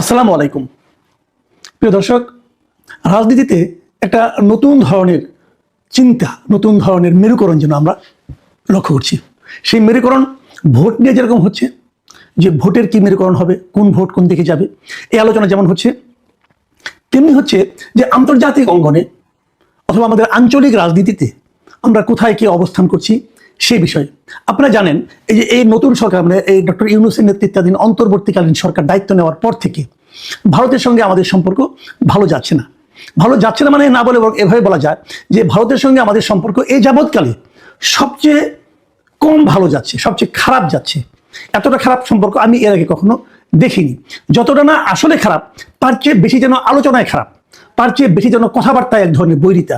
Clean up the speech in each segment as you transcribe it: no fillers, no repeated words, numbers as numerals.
আসসালামু আলাইকুম। প্রিয় দর্শক, রাজনীতিতে একটা নতুন ধরনের চিন্তা, নতুন ধরনের মেরুকরণ যেন আমরা লক্ষ্য করছি। সেই মেরুকরণ ভোট নিয়ে যেরকম হচ্ছে, যে ভোটের কি মেরুকরণ হবে, কোন ভোট কোন দিকে যাবে, এই আলোচনা যেমন হচ্ছে, তেমনি হচ্ছে যে আন্তর্জাতিক অঙ্গনে অথবা আমাদের আঞ্চলিক রাজনীতিতে আমরা কোথায় কি অবস্থান করছি সেই বিষয়ে। আপনারা জানেন, এই নতুন সরকার, মানে এই ডক্টর ইউনূসের নেতৃত্বাধীন অন্তর্বর্তীকালীন সরকার দায়িত্ব নেওয়ার পর থেকে ভারতের সঙ্গে আমাদের সম্পর্ক ভালো যাচ্ছে না। ভালো যাচ্ছে না মানে না বলে এভাবে বলা যায় যে ভারতের সঙ্গে আমাদের সম্পর্ক এই যাবৎকালে সবচেয়ে কম ভালো যাচ্ছে, সবচেয়ে খারাপ যাচ্ছে। এতটা খারাপ সম্পর্ক আমি এর আগে কখনো দেখিনি। যতটা না আসলে খারাপ, তার চেয়ে বেশি যেন আলোচনায় খারাপ, তার চেয়ে বেশি যেন কথাবার্তায় এক ধরনের বৈরিতা।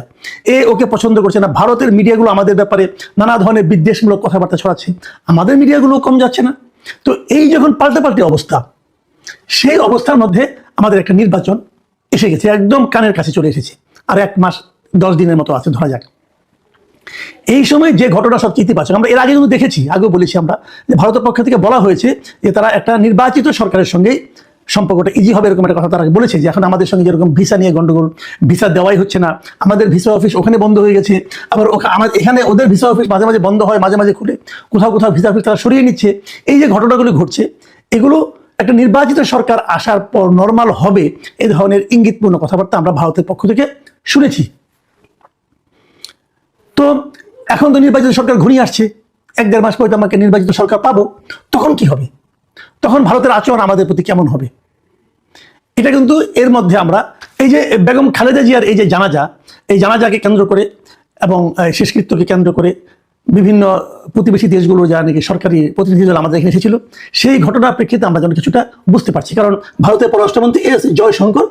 ওকে পছন্দ করছে না। ভারতের মিডিয়াগুলো আমাদের ব্যাপারে নানা ধরনের বিদ্বেষমূলক কথাবার্তা ছড়াচ্ছে, আমাদের মিডিয়াগুলো কম যাচ্ছে না। তো এই যখন পাল্টে অবস্থা, সেই অবস্থার মধ্যে আমাদের একটা নির্বাচন এসে গেছে, একদম কানের কাছে চলে এসেছে। আর 1 মাস 10 দিনের মতো আছে ধরা যাক। এই সময় যে ঘটনা সবচেয়ে ইতিবাচক, আমরা এর আগে কিন্তু দেখেছি, আগেও বলেছি আমরা, যে ভারতের পক্ষ থেকে বলা হয়েছে যে তারা একটা নির্বাচিত সরকারের সঙ্গেই সম্পর্কটা ইজি হবে, এরকম একটা কথা তারা বলেছে। যে এখন আমাদের সঙ্গে যেরকম ভিসা নিয়ে গন্ডগোল, ভিসা দেওয়াই হচ্ছে না, আমাদের ভিসা অফিস ওখানে বন্ধ হয়ে গেছে, আবার আমাদের এখানে ওদের ভিসা অফিস মাঝে মাঝে বন্ধ হয়, মাঝে মাঝে খুলে, কোথাও কোথাও ভিসা অফিস তারা সরিয়ে নিচ্ছে। এই যে ঘটনাগুলো ঘটছে, এগুলো একটা নির্বাচিত সরকার আসার পর নর্মাল হবে, এই ধরনের ইঙ্গিতপূর্ণ কথাবার্তা আমরা ভারতের পক্ষ থেকে শুনেছি। তো এখন তো নির্বাচিত সরকার ঘনিয়ে আসছে, 1-1.5 মাস পরে তো আমাকে নির্বাচিত সরকার পাবো। তখন কি হবে? তখন ভারতের আচরণ আমাদের প্রতি কেমন হবে? এটা কিন্তু এর মধ্যে আমরা এই যে বেগম খালেদা জিয়ার এই যে জানাজা, এই জানাজাকে কেন্দ্র করে এবং শেষকৃত্যকে কেন্দ্র করে বিভিন্ন প্রতিবেশী দেশগুলো যা নাকি সরকারি প্রতিনিধি দল আমাদের এখানে এসেছিল, সেই ঘটনার প্রেক্ষিতে আমরা যেন কিছুটা বুঝতে পারছি। কারণ ভারতের পররাষ্ট্রমন্ত্রী জয়শঙ্কর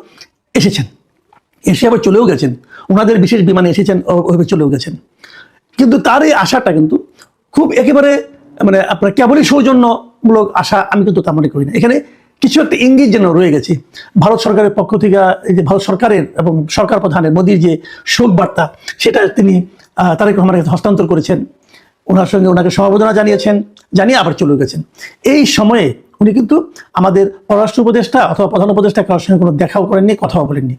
এসেছেন, এসে আবার চলেও গেছেন, ওনাদের বিশেষ বিমানে এসেছেন, ওইভাবে চলেও গেছেন। কিন্তু তার এই আশাটা কিন্তু খুব একেবারে মানে আপনার কেবলই সৌজন্যমূলক আশা আমি কিন্তু তা মনে করি না। এখানে কিছু একটা ইঙ্গিত যেন রয়ে গেছে ভারত সরকারের পক্ষ থেকে। এই যে ভারত সরকারের এবং সরকার প্রধানের মোদির যে শোক বার্তা, সেটা তিনি তারেক রহমানের কাছে হস্তান্তর করেছেন, ওনার সঙ্গে ওনাকে সমবেদনা জানিয়েছেন, জানিয়ে আবার চলে গেছেন। এই সময়ে উনি কিন্তু আমাদের পররাষ্ট্র উপদেষ্টা অথবা প্রধান উপদেষ্টা কারোর সঙ্গে কোনো দেখাও করেননি, কথাও বলেননি।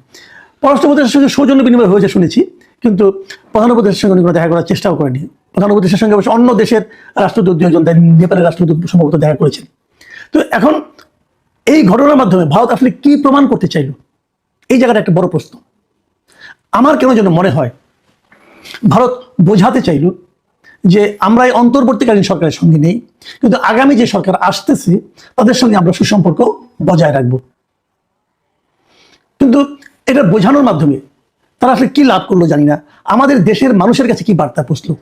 পররাষ্ট্র উপদেষ্টার সঙ্গে সৌজন্য বিনিময় হয়েছে শুনেছি, কিন্তু প্রধান উপদেষ্টার সঙ্গে কোনো দেখা করার চেষ্টাও করেনি। প্রধান উপদেষ্টার সঙ্গে অবশ্য অন্য দেশের রাষ্ট্রদূত 2 জন, নেপালের রাষ্ট্রদূত সম্ভবত দেখা করেছেন। তো এখন এই ঘটনার মাধ্যমে ভারত আসলে কি প্রমাণ করতে চাইল, এই জায়গাটা একটা বড় প্রশ্ন। আমার কেন যেন মনে হয় ভারত বোঝাতে চাইল যে আমরা এই অন্তর্বর্তীকালীন সরকারের সঙ্গে নেই, কিন্তু আগামী যে সরকার আসতেছে তাদের সঙ্গে আমরা সুসম্পর্ক বজায় রাখবো। কিন্তু এটা বোঝানোর মাধ্যমে তারা আসলে কি লাভ করলো জানি না। আমাদের দেশের মানুষের কাছে কি বার্তা পৌঁছলো?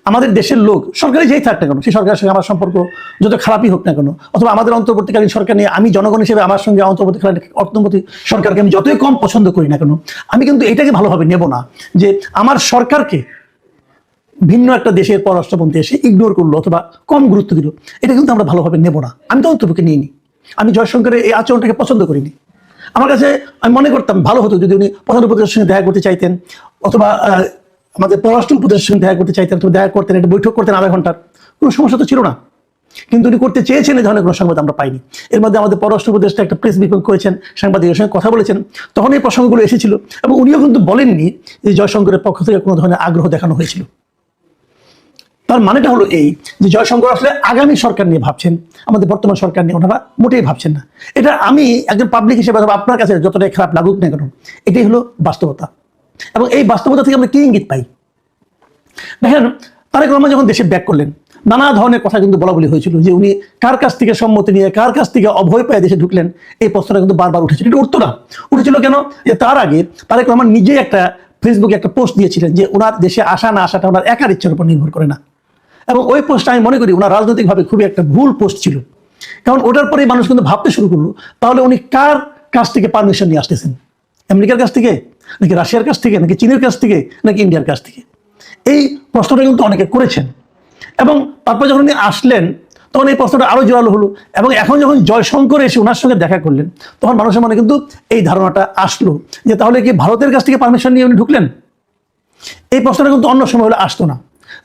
আমাদের দেশের লোক, সরকারি যেই থাক না কেন, সেই সরকারের সঙ্গে আমার সম্পর্ক যত খারাপই হোক না কেন, অথবা আমাদের অন্তর্বর্তীকালীন সরকার নিয়ে আমি জনগণ হিসেবে আমার সঙ্গে অন্তর্বর্তী সরকারকে আমি যতই কম পছন্দ করি না কেন, আমি কিন্তু এটাকে ভালোভাবে নেব না যে আমার সরকারকে ভিন্ন একটা দেশের পররাষ্ট্রমন্ত্রী এসে ইগনোর করলো অথবা কম গুরুত্ব দিল। এটা কিন্তু আমরা ভালোভাবে নেব না। আমি তো অন্তর্পক্ষে নিইনি, আমি জয়শঙ্করের এই আচরণটাকে পছন্দ করিনি। আমার কাছে আমি মনে করতাম ভালো হতো যদি উনি প্রধান উপদেষ্টার সঙ্গে দেখা করতে চাইতেন, অথবা আমাদের পররাষ্ট্র উপদেষ্টার সঙ্গে দেখা করতে চাইতেন, অথবা দেখা করতেন, একটা বৈঠক করতেন আধা ঘন্টার, কোনো সমস্যা তো ছিল না। কিন্তু উনি করতে চেয়েছেন, এই ধরনের কোনো সংবাদ আমরা পাইনি। এর মধ্যে আমাদের পররাষ্ট্র উপদেষ্টা একটা প্রেস ব্রিফিং করেছেন, সাংবাদিকের সঙ্গে কথা বলেছেন, তখন এই প্রসঙ্গগুলো এসেছিল এবং উনিও কিন্তু বলেননি যে জয়শঙ্করের পক্ষ থেকে কোনো ধরনের আগ্রহ দেখানো হয়েছিল। তার মানেটা হলো এই যে জয়শঙ্কর আসলে আগামী সরকার নিয়ে ভাবছেন, আমাদের বর্তমান সরকার নিয়ে ওনারা মোটেই ভাবছেন না। এটা আমি একজন পাবলিক হিসেবে আপনার কাছে যতটাই খারাপ লাগুক না কেন, এটাই হলো বাস্তবতা। এবং এই বাস্তবতা থেকে আমরা কি ইঙ্গিত পাই? দেখেন, তারেক রহমান যখন দেশে ব্যাক করলেন, নানা ধরনের কথা কিন্তু বলা বলি হয়েছিল যে উনি কার কাছ থেকে সম্মতি নিয়ে, কার কাছ থেকে অভয় পেয়ে দেশে ঢুকলেন, এই প্রশ্নটা কিন্তু বারবার উঠেছিল। এটা উঠতো না, উঠেছিল কেন? যে তার আগে তারেক রহমান নিজেই একটা ফেসবুকে একটা পোস্ট দিয়েছিলেন যে ওনার দেশে আসা না আসাটা ওনার একার ইচ্ছার উপর নির্ভর করে না। এবং ওই পোস্টটা আমি মনে করি ওনার রাজনৈতিকভাবে খুবই একটা ভুল পোস্ট ছিল। কারণ ওটার পরেই মানুষ কিন্তু ভাবতে শুরু করলো তাহলে উনি কার কাছ থেকে পারমিশন নিয়ে আসতেছেন, আমেরিকার কাছ থেকে নাকি রাশিয়ার কাছ থেকে নাকি চীনের কাছ থেকে নাকি ইন্ডিয়ার কাছ থেকে? এই প্রশ্নটা কিন্তু অনেকে করেছেন। এবং তারপর যখন উনি আসলেন তখন এই প্রশ্নটা আরো জোরালো হলো। এবং এখন যখন জয়শঙ্কর এসে ওনার সঙ্গে দেখা করলেন, তখন মানুষের মনে কিন্তু এই ধারণাটা আসলো যে তাহলে কি ভারতের কাছ থেকে পারমিশন নিয়ে উনি ঢুকলেন? এই প্রশ্নটা কিন্তু অন্য সময় হলে আসতো না।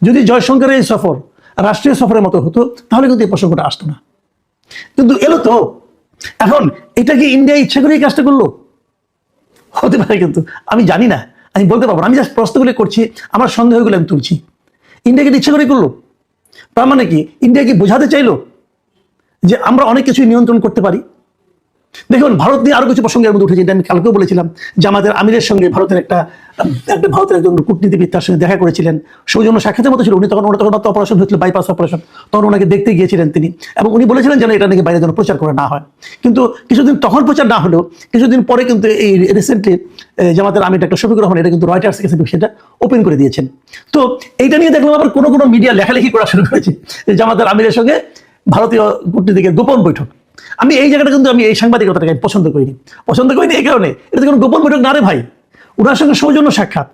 যদি জয়শঙ্করের এই সফর রাষ্ট্রীয় সফরের মতো হতো তাহলে কিন্তু এই প্রসঙ্গটা আসতো না। কিন্তু এলো তো, এখন এটা কি ইন্ডিয়া ইচ্ছা করে এই কাজটা করলো? হতে পারে, কিন্তু আমি জানি না, আমি বলতে পারবো না। আমি জাস্ট প্রশ্নগুলো করছি, আমার সন্দেহগুলো আমি তুলছি। ইন্ডিয়াকে ইচ্ছা করে করলো? তার মানে কি ইন্ডিয়া কি বোঝাতে চাইলো যে আমরা অনেক কিছুই নিয়ন্ত্রণ করতে পারি? দেখুন, ভারত নিয়ে আরো কিছু প্রসঙ্গের মধ্যে উঠেছে, আমি কালকেও বলেছিলাম। জামাতের আমিরের সঙ্গে ভারতের ভারতের একজন কূটনীতিবিদ তার সঙ্গে দেখা করেছিলেন, সৌজন্য সাক্ষাতের মতো ছিল। উনি তখন অপারেশন হয়েছিল, বাইপাস অপারেশন, তখন ওনাকে দেখতে গিয়েছিলেন তিনি, এবং উনি বলেছিলেন যেন এটা নাকি বাইরে যেন প্রচার করা না হয়। কিন্তু কিছুদিন তখন প্রচার না হলেও কিছুদিন পরে কিন্তু এই রিসেন্টলি জামাতের আমির ডক্টর শফিকুর রহমান এটা কিন্তু রয়টার্স কাছে সেটা ওপেন করে দিয়েছেন। তো এইটা নিয়ে দেখলাম আবার কোনো মিডিয়া লেখালেখি করা শুরু করেছে যে জামাতের আমিরের সঙ্গে ভারতীয় কূটনীতিকের গোপন বৈঠক। আমি এই জায়গাটা কিন্তু আমি এই সাংবাদিকতাটাকে পছন্দ করিনি এই কারণে, এটা কোনো গোপন বৈঠক না রে ভাই, ওনার সঙ্গে সৌজন্য সাক্ষাৎ।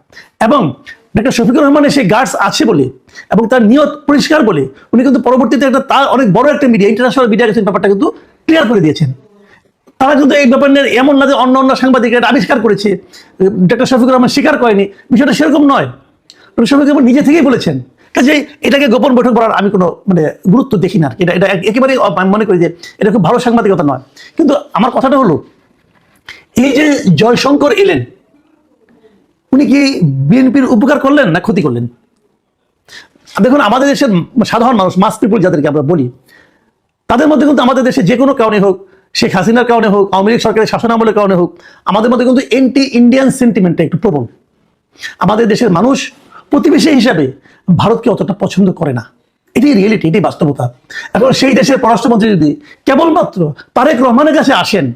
এবং ডক্টর শফিকুর রহমানের সেই গার্ডস আছে বলে এবং তার নিয়ত পরিষ্কার বলে উনি কিন্তু পরবর্তীতে একটা তার অনেক বড় একটা মিডিয়া, ইন্টারন্যাশনাল মিডিয়া কাছে ব্যাপারটা কিন্তু ক্লিয়ার করে দিয়েছেন। তারা কিন্তু এই ব্যাপার নিয়ে এমন না যে অন্য অন্য সাংবাদিকরা আবিষ্কার করেছে, ডক্টর শফিকুর রহমান স্বীকার করেনি, বিষয়টা সেরকম নয়। ডক্টর শফিকুর রহমান নিজে থেকেই বলেছেন। কাজে এটাকে গোপন বৈঠক করার আমি কোনো গুরুত্ব দেখি না। এটা এটা একেবারেই মনে করি যে এটা খুব ভালো সাংবাদিকতা নয়। কিন্তু আমার কথাটা হলো, এই যে জয়শঙ্কর এলেন, উনি কি বিএনপির উপকার করলেন না ক্ষতি করলেন? দেখুন, আমাদের দেশের সাধারণ মানুষ, মাস পিপুল যাদেরকে আমরা বলি, তাদের মধ্যে কিন্তু আমাদের দেশে যে কোনো কারণে হোক, শেখ হাসিনার কারণে হোক, আওয়ামী লীগ সরকারের শাসনামলের কারণে হোক, আমাদের মধ্যে কিন্তু এন্টি ইন্ডিয়ান সেন্টিমেন্টটা একটু প্রবল। আমাদের দেশের মানুষ প্রতিবেশী হিসাবে ভারতকে অতটা পছন্দ করে না। এটাই রিয়েলিটি, এটাই বাস্তবতা। এখন সেই দেশের পররাষ্ট্রমন্ত্রী যদি কেবলমাত্র তারেক রহমানের কাছে আসেন,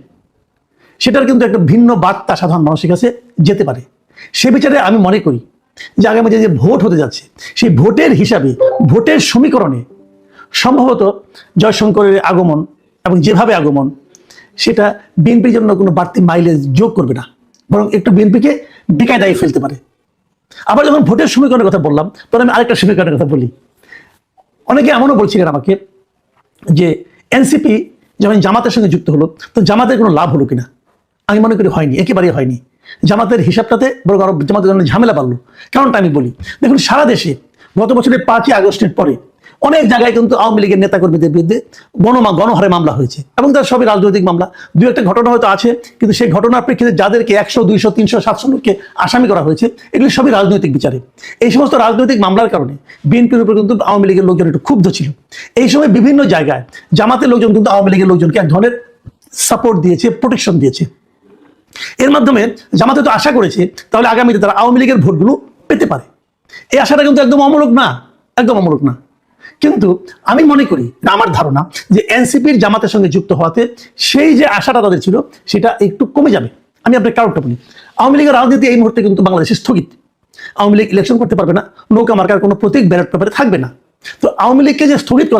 সেটার কিন্তু একটা ভিন্ন বার্তা সাধারণ মানুষের কাছে যেতে পারে। সে বিচারে আমি মনে করি যে আগামী যে ভোট হতে যাচ্ছে, সেই ভোটের হিসাবে, ভোটের সমীকরণে সম্ভবত জয়শঙ্করের আগমন এবং যেভাবে আগমন, সেটা বিএনপির জন্য কোনো বাড়তি মাইলেজ যোগ করবে না, বরং একটু বিএনপিকে বেকায়দায় ফেলতে পারে। আবার যখন ভোটের সমীকরণের কথা বললাম, তখন আমি আরেকটা সমীকরণের কথা বলি। অনেকে এমনও বলছিলেন আমাকে যে এনসিপি যখন জামাতের সঙ্গে যুক্ত হলো, তো জামাতের কোনো লাভ হলো কিনা? আমি মনে করি হয়নি, একেবারেই হয়নি। জামাতের হিসাবটাতে বরং আরো জামাতের জন্য ঝামেলা বাড়লো। কারণটা আমি বলি, দেখুন, সারা দেশে গত বছরের 5ই আগস্টের পরে অনেক জায়গায় কিন্তু আওয়ামী লীগের নেতাকর্মীদের বিরুদ্ধে গণহারে মামলা হয়েছে, এবং তার সবই রাজনৈতিক মামলা। দু একটা ঘটনা হয়তো আছে, কিন্তু সেই ঘটনার প্রেক্ষিতে যাদেরকে 100, 200, 300, 700 লোককে আসামি করা হয়েছে, এগুলি সবই রাজনৈতিক বিচারে। এই সমস্ত রাজনৈতিক মামলার কারণে বিএনপির উপর কিন্তু আওয়ামী লীগের লোকজন একটু ক্ষুব্ধ ছিল। এই সময় বিভিন্ন জায়গায় জামাতের লোকজন কিন্তু আওয়ামী লীগের লোকজনকে এক ধরনের সাপোর্ট দিয়েছে, প্রোটেকশন দিয়েছে। এর মাধ্যমে জামাতে তো আশা করেছে তাহলে আগামীতে তারা আওয়ামী লীগের ভোটগুলো পেতে পারে। এই আশাটা কিন্তু একদম অমূলক না, একদম অমূলক না। কিন্তু আমি মনে করি, আমার ধারণা, যে এনসিপির জামাতের সঙ্গে যুক্ত হওয়াতে সেই যে আশাটা তাদের ছিল সেটা একটু কমে যাবে। আমি আপনার কারণটা বলি। আওয়ামী লীগের রাজনীতি এই মুহূর্তে কিন্তু বাংলাদেশে স্থগিত। আওয়ামী লীগ ইলেকশন করতে পারবে না, নৌকা মার্কার কোনো প্রতীক ব্যালট পেপারে থাকবে না। তো আওয়ামী লীগকে যে স্থগিত করা